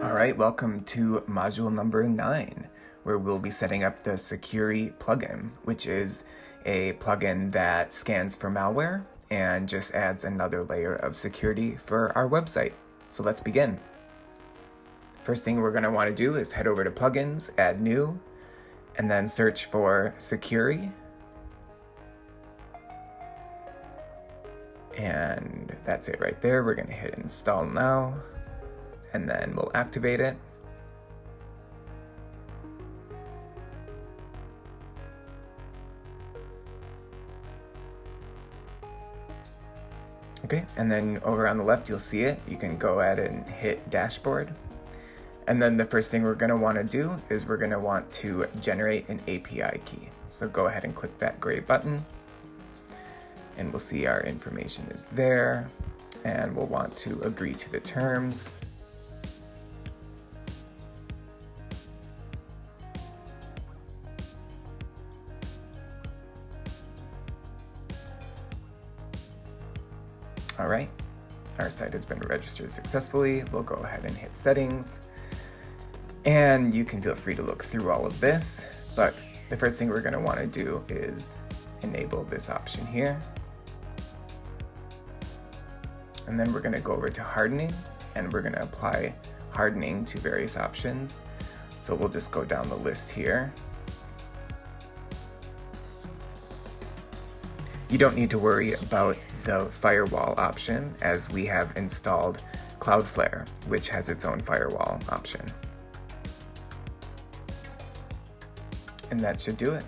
All right, welcome to module number 9, where we'll be setting up the Security plugin, which is a plugin that scans for malware and just adds another layer of security for our website. So let's begin. First thing we're going to want to do is head over to Plugins, add New, and then search for Security. And that's it right there. We're going to hit Install Now, and then we'll activate it. Okay, and then over on the left, you'll see it. You can go ahead and hit Dashboard. And then the first thing we're going to want to do is we're going to want to generate an API key. So go ahead and click that gray button, and we'll see our information is there, and we'll want to agree to the terms. All right, our site has been registered successfully. We'll go ahead and hit Settings, and you can feel free to look through all of this, but the first thing we're going to want to do is enable this option here. And then we're going to go over to hardening, and we're going to apply hardening to various options. So we'll just go down the list here. You don't need to worry about the firewall option, as we have installed Cloudflare, which has its own firewall option. And that should do it.